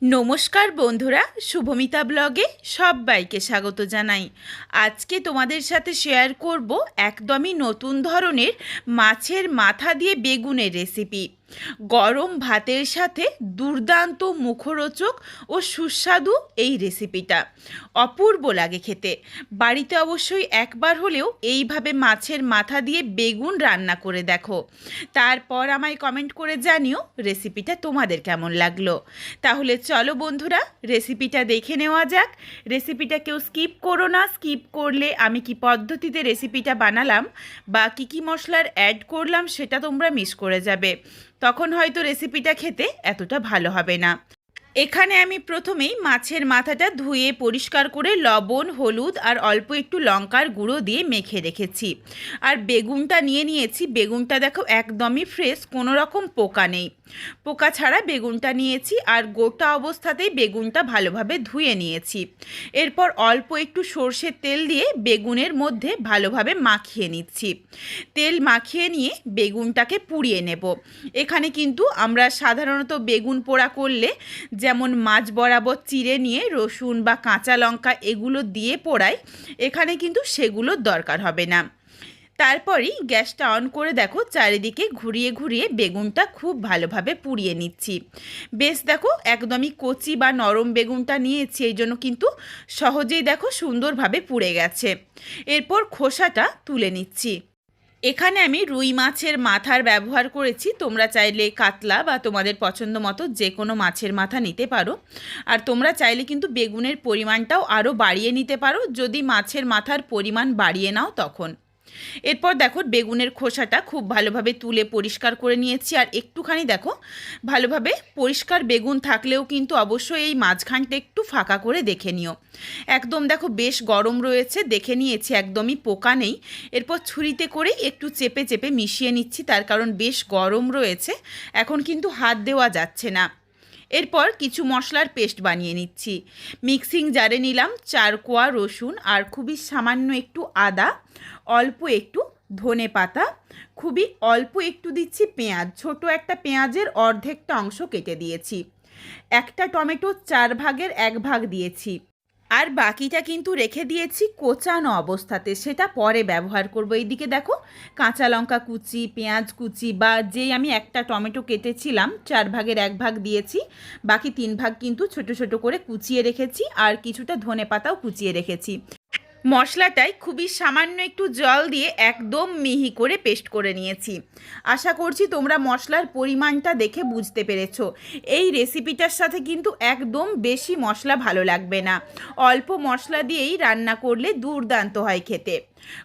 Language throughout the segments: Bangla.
নমস্কার বন্ধুরা, শুভমিতা ব্লগে সবাইকে স্বাগত জানাই। আজকে তোমাদের সাথে শেয়ার করব একদমই নতুন ধরনের মাছের মাথা দিয়ে বেগুনের রেসিপি। গরম ভাতের সাথে দুর্দান্ত মুখরোচক ও সুস্বাদু এই রেসিপিটা অপূর্ব লাগে খেতে। বাড়িতে অবশ্যই একবার হলেও এইভাবে মাছের মাথা দিয়ে বেগুন রান্না করে দেখো, তারপর আমায় কমেন্ট করে জানিও রেসিপিটা তোমাদের কেমন লাগলো। তাহলে চলো বন্ধুরা, রেসিপিটা দেখে নেওয়া যাক। রেসিপিটা কেউ স্কিপ করো না, স্কিপ করলে আমি কি পদ্ধতিতে রেসিপিটা বানালাম বা কী মশলার অ্যাড করলাম সেটা তোমরা মিস করে যাবে, তখন হয়তো রেসিপিটা খেতে এতটা ভালো হবে না। এখানে আমি প্রথমেই মাছের মাথাটা ধুয়ে পরিষ্কার করে লবণ, হলুদ আর অল্প একটু লঙ্কার গুঁড়ো দিয়ে মেখে রেখেছি। আর বেগুনটা নিয়ে নিয়েছি। বেগুনটা দেখো একদমই ফ্রেশ, কোনো রকম পোকা নেই, পোকা ছাড়া বেগুনটা নিয়েছি। আর গোটা অবস্থাতেই বেগুনটা ভালোভাবে ধুয়ে নিয়েছি। এরপর অল্প একটু সর্ষের তেল দিয়ে বেগুনের মধ্যে ভালোভাবে মাখিয়ে নিচ্ছি। তেল মাখিয়ে নিয়ে বেগুনটাকে পুড়িয়ে নেব। এখানে কিন্তু আমরা সাধারণত বেগুন পোড়া করলে যেমন মাছ বরাবর চিড়ে নিয়ে রসুন বা কাঁচা লঙ্কা এগুলো দিয়ে পোড়াই, এখানে কিন্তু সেগুলোর দরকার হবে না। তারপরই গ্যাসটা অন করে দেখো চারিদিকে ঘুরিয়ে ঘুরিয়ে বেগুনটা খুব ভালোভাবে পুড়িয়ে নিচ্ছি। বেশ দেখো একদমই কচি বা নরম বেগুনটা নিয়েছি, এই জন্য কিন্তু সহজেই দেখো সুন্দরভাবে পুড়ে গেছে। এরপর খোসাটা তুলে নিচ্ছি। এখানে আমি রুই মাছের মাথার ব্যবহার করেছি, তোমরা চাইলে কাতলা বা তোমাদের পছন্দ মতো যে কোনো মাছের মাথা নিতে পারো। আর তোমরা চাইলে কিন্তু বেগুনের পরিমাণটাও আরও বাড়িয়ে নিতে পারো, যদি মাছের মাথার পরিমাণ বাড়িয়ে নাও তখন। এরপর দেখো বেগুনের খোসাটা খুব ভালোভাবে তুলে পরিষ্কার করে নিয়েছি। আর একটুখানি দেখো ভালোভাবে পরিষ্কার বেগুন থাকলেও কিন্তু অবশ্যই এই মাঝখানটা একটু ফাঁকা করে দেখে নিও। একদম দেখো বেশ গরম রয়েছে, দেখে নিয়েছি একদমই পোকা নেই। এরপর ছুরিতে করে একটু চেপে চেপে মিশিয়ে নিচ্ছি, তার কারণ বেশ গরম রয়েছে, এখন কিন্তু হাত দেওয়া যাচ্ছে না। এরপর কিছু মশলার পেস্ট বানিয়ে নিচ্ছি। মিক্সিং জারে নিলাম 4 কোয়া রসুন আর খুবই সামান্য একটু আদা, অল্প একটু ধনে পাতা, খুবই অল্প একটু দিচ্ছি পেঁয়াজ, ছোট একটা পেঁয়াজের অর্ধেকটা অংশ কেটে দিয়েছি। একটা টমেটো 4 ভাগের 1 ভাগ দিয়েছি। আর বাকিটা কিন্তু রেখে দিয়েছি কোচানো অবস্থাতে, সেটা পরে ব্যবহার করব। এইদিকে দেখো কাঁচা লঙ্কা কুচি, পেঁয়াজ কুচি বা যেই আমি একটা টমেটো কেটেছিলাম 4 ভাগের 1 ভাগ দিয়েছি, বাকি 3 ভাগ কিন্তু ছোট ছোট করে কুচিয়ে রেখেছি। আর কিছুটা ধনেপাতাও কুচিয়ে রেখেছি। মশলাটায় খুবই সামান্য একটু জল দিয়ে একদম মিহি করে পেস্ট করে নিয়েছি। আশা করছি তোমরা মশলার পরিমাণটা দেখে বুঝতে পেরেছো। এই রেসিপিটার সাথে কিন্তু একদম বেশি মশলা ভালো লাগবে না, অল্প মশলা দিয়েই রান্না করলে দুর্দান্ত হয় খেতে।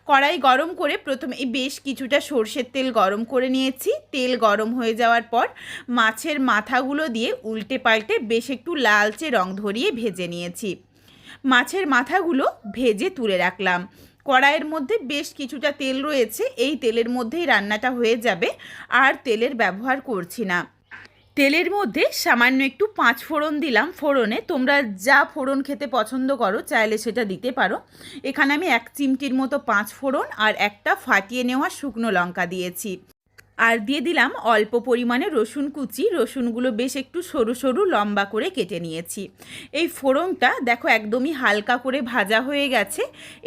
কড়াই গরম করে প্রথমে বেশ কিছুটা সর্ষের তেল গরম করে নিয়েছি। তেল গরম হয়ে যাওয়ার পর মাছের মাথাগুলো দিয়ে উল্টে পাল্টে বেশ একটু লালচে রং ধরিয়ে ভেজে নিয়েছি। মাছের মাথাগুলো ভেজে তুলে রাখলাম। কড়াইয়ের মধ্যে বেশ কিছুটা তেল রয়েছে, এই তেলের মধ্যেই রান্নাটা হয়ে যাবে, আর তেলের ব্যবহার করছি না। তেলের মধ্যে সামান্য একটু 5 ফোড়ন দিলাম। ফোড়নে তোমরা যা ফোড়ন খেতে পছন্দ করো চাইলে সেটা দিতে পারো। এখানে আমি 1 চিমটির মতো 5 ফোড়ন আর একটা ফাটিয়ে নেওয়া শুকনো লঙ্কা দিয়েছি। আর দিয়ে দিলাম অল্প পরিমাণে রসুন কুচি। রসুনগুলো বেশ একটু সরু সরু লম্বা করে কেটে নিয়েছি। এই ফোড়নটা দেখো একদমই হালকা করে ভাজা হয়ে গেছে।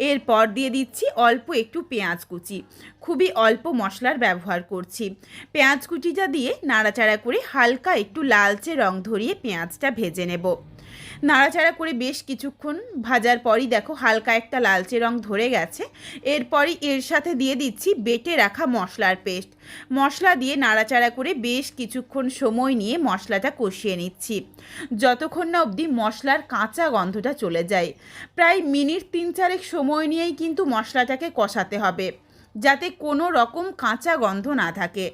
এরপর দিয়ে দিচ্ছি অল্প একটু পেঁয়াজ কুচি, খুবই অল্প মশলার ব্যবহার করছি। পেঁয়াজ কুচিটা দিয়ে নাড়াচাড়া করে হালকা একটু লালচে রং ধরিয়ে পেঁয়াজটা ভেজে নেব। নাড়াচাড়া করে বেশ কিছুক্ষণ ভাজার পরই দেখো হালকা একটা লালচে রং ধরে গেছে। এরপরই এর সাথে দিয়ে দিচ্ছি বেটে রাখা মশলার পেস্ট। মশলা দিয়ে নাড়াচাড়া করে বেশ কিছুক্ষণ সময় নিয়ে মশলাটা কষিয়ে নিচ্ছি, যতক্ষণ না অবধি মশলার কাঁচা গন্ধটা চলে যায়। প্রায় মিনিট 3-4 সময় নিয়েই কিন্তু মশলাটাকে কষাতে হবে, যাতে কোনো রকম কাঁচা গন্ধ না থাকে।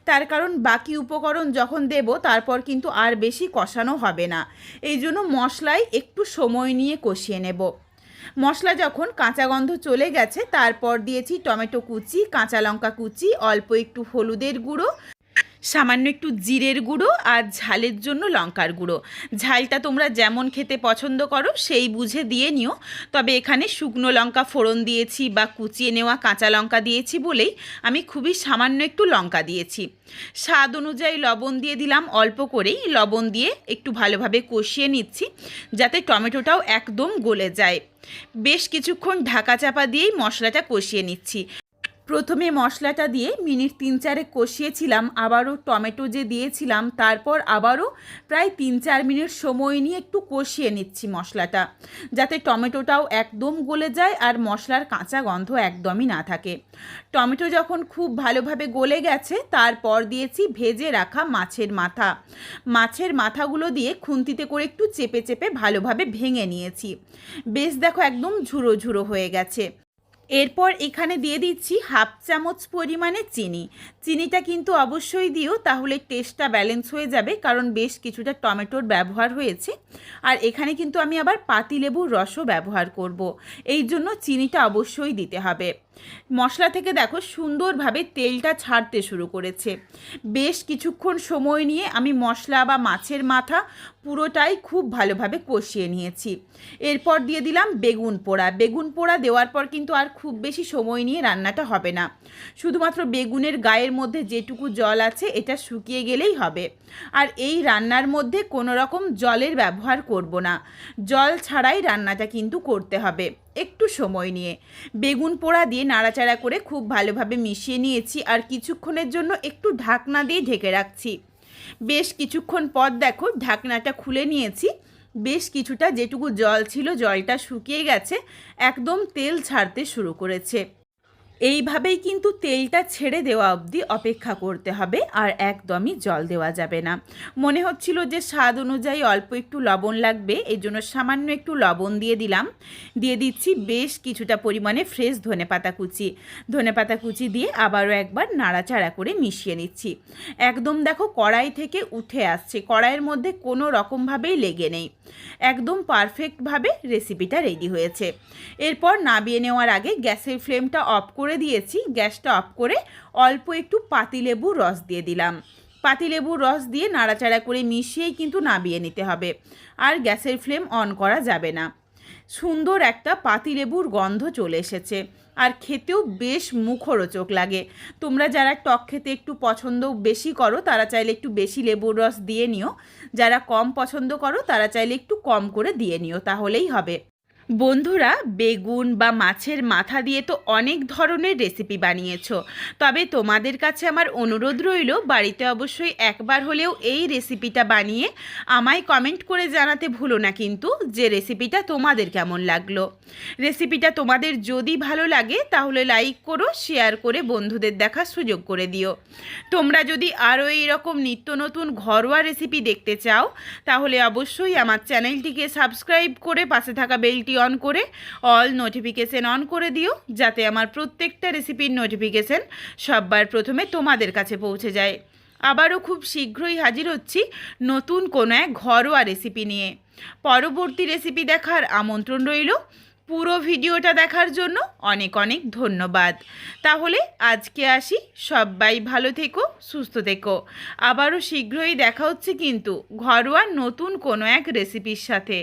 তার কারণ বাকি উপকরণ যখন দেব তারপর কিন্তু আর বেশি কষানো হবে না, এই জন্য মশলায় একটু সময় নিয়ে কষিয়ে নেব। মশলা যখন কাঁচা গন্ধ চলে গেছে তারপর দিয়েছি টমেটো কুচি, কাঁচা লঙ্কা কুচি, অল্প একটু হলুদের গুঁড়ো, সামান্য একটু জিরের গুঁড়ো আর ঝালের জন্য লঙ্কার গুঁড়ো। ঝালটা তোমরা যেমন খেতে পছন্দ করো সেই বুঝে দিয়ে নিও। তবে এখানে শুকনো লঙ্কা ফোড়ন দিয়েছি বা কুচিয়ে নেওয়া কাঁচা লঙ্কা দিয়েছি বলেই আমি খুবই সামান্য একটু লঙ্কা দিয়েছি। স্বাদ অনুযায়ী লবণ দিয়ে দিলাম, অল্প করেই লবণ দিয়ে একটু ভালোভাবে কষিয়ে নিচ্ছি যাতে টমেটোটাও একদম গলে যায়। বেশ কিছুক্ষণ ঢাকা চাপা দিয়েই মশলাটা কষিয়ে নিচ্ছি। প্রথমে মশলাটা দিয়ে মিনিট 3-4 কষিয়েছিলাম, আবারও টমেটো যে দিয়েছিলাম তারপর আবারও প্রায় 3-4 মিনিট সময় নিয়ে একটু কষিয়ে নিচ্ছি মশলাটা, যাতে টমেটোটাও একদম গলে যায় আর মশলার কাঁচা গন্ধ একদমই না থাকে। টমেটো যখন খুব ভালোভাবে গলে গেছে তারপর দিয়েছি ভেজে রাখা মাছের মাথাগুলো দিয়ে খুন্তিতে করে একটু চেপে চেপে ভালোভাবে ভেঙে নিয়েছি। বেশ দেখো একদম ঝুরো ঝুরো হয়ে গেছে। এরপর এখানে দিয়ে দিচ্ছি 1/2 চামচ পরিমাণে চিনিটা কিন্তু অবশ্যই দিও, তাহলে টেস্টটা ব্যালেন্স হয়ে যাবে, কারণ বেশ কিছুটা টমেটোর ব্যবহার হয়েছে। আর এখানে কিন্তু আমি আবার পাতিলেবুর রসও ব্যবহার করব, এই জন্য চিনিটা অবশ্যই দিতে হবে। মশলা থেকে দেখো সুন্দরভাবে তেলটা ছাড়তে শুরু করেছে। বেশ কিছুক্ষণ সময় নিয়ে আমি মশলা বা মাছের মাথা পুরোটাই খুব ভালোভাবে কষিয়ে নিয়েছি। এরপর দিয়ে দিলাম বেগুন পোড়া দেওয়ার পর কিন্তু আর খুব বেশি সময় নিয়ে রান্নাটা হবে না। শুধুমাত্র বেগুনের গায়ের মধ্যে যেটুকু জল আছে এটা শুকিয়ে গেলেই হবে। আর এই রান্নার মধ্যে কোনো রকম জলের ব্যবহার করব না, জল ছাড়াই রান্নাটা কিন্তু করতে হবে। একটু সময় নিয়ে বেগুন পোড়া দিয়ে নাড়াচাড়া করে খুব ভালোভাবে মিশিয়ে নিয়েছি আর কিছুক্ষণের জন্য একটু ঢাকনা দিয়ে ঢেকে রাখছি। বেশ কিছুক্ষণ পর দেখো ঢাকনাটা খুলে নিয়েছি। বেশ কিছুটা যেটুকু জল ছিল জলটা শুকিয়ে গেছে, একদম তেল ছাড়তে শুরু করেছে। এইভাবেই কিন্তু তেলটা ছেড়ে দেওয়া অবধি অপেক্ষা করতে হবে, আর একদমই জল দেওয়া যাবে না। মনে হচ্ছিল যে স্বাদ অনুযায়ী অল্প একটু লবণ লাগবে, এই জন্য সামান্য একটু লবণ দিয়ে দিলাম। দিয়ে দিচ্ছি বেশ কিছুটা পরিমাণে ফ্রেশ ধনেপাতা কুচি দিয়ে আবারও একবার নাড়াচাড়া করে মিশিয়ে নিচ্ছি। একদম দেখো কড়াই থেকে উঠে আসছে, কড়াইয়ের মধ্যে কোনো রকমভাবেই লেগে নেই, একদম পারফেক্টভাবে রেসিপিটা রেডি হয়েছে। এরপর নামিয়ে নেওয়ার আগে গ্যাসের ফ্লেমটা অফ করে দিয়েছি। গ্যাসটা অফ করে অল্প একটু পাতিলেবুর রস দিয়ে দিলাম। পাতিলেবুর রস দিয়ে নাড়াচাড়া করে মিশিয়েই কিন্তু নামিয়ে নিতে হবে, আর গ্যাসের ফ্লেম অন করা যাবে না। সুন্দর একটা পাতিলেবুর গন্ধ চলে এসেছে, আর খেতেও বেশ মুখরোচক লাগে। তোমরা যারা টক খেতে একটু পছন্দ বেশি করো তারা চাইলে একটু বেশি লেবুর রস দিয়ে নিও, যারা কম পছন্দ করো তারা চাইলে একটু কম করে দিয়ে নিও, তাহলেই হবে। বন্ধুরা, বেগুন বা মাছের মাথা দিয়ে তো অনেক ধরনের রেসিপি বানিয়েছো, তবে তোমাদের কাছে আমার অনুরোধ রইল বাড়িতে অবশ্যই একবার হলেও এই রেসিপিটা বানিয়ে আমায় কমেন্ট করে জানাতে ভুলো না কিন্তু যে রেসিপিটা তোমাদের কেমন লাগলো। রেসিপিটা তোমাদের যদি ভালো লাগে তাহলে লাইক করো, শেয়ার করে বন্ধুদের দেখার সুযোগ করে দিও। তোমরা যদি আরও এইরকম নিত্য নতুন ঘরোয়া রেসিপি দেখতে চাও তাহলে অবশ্যই আমার চ্যানেলটিকে সাবস্ক্রাইব করে পাশে থাকা বেলটি অন করে অল নোটিফিকেশন অন করে দিও, যাতে আমার প্রত্যেকটা রেসিপির নোটিফিকেশন সবার প্রথমে তোমাদের কাছে পৌঁছে যায়। আবারও খুব শীঘ্রই হাজির হচ্ছি নতুন কোনো এক ঘরোয়া রেসিপি নিয়ে। পরবর্তী রেসিপি দেখার আমন্ত্রণ রইল। পুরো ভিডিওটা দেখার জন্য অনেক অনেক ধন্যবাদ। তাহলে আজকে আসি, সবাই ভালো থেকো, সুস্থ থেকো। আবারও শীঘ্রই দেখা হচ্ছে কিন্তু ঘরোয়া নতুন কোনো এক রেসিপির সাথে।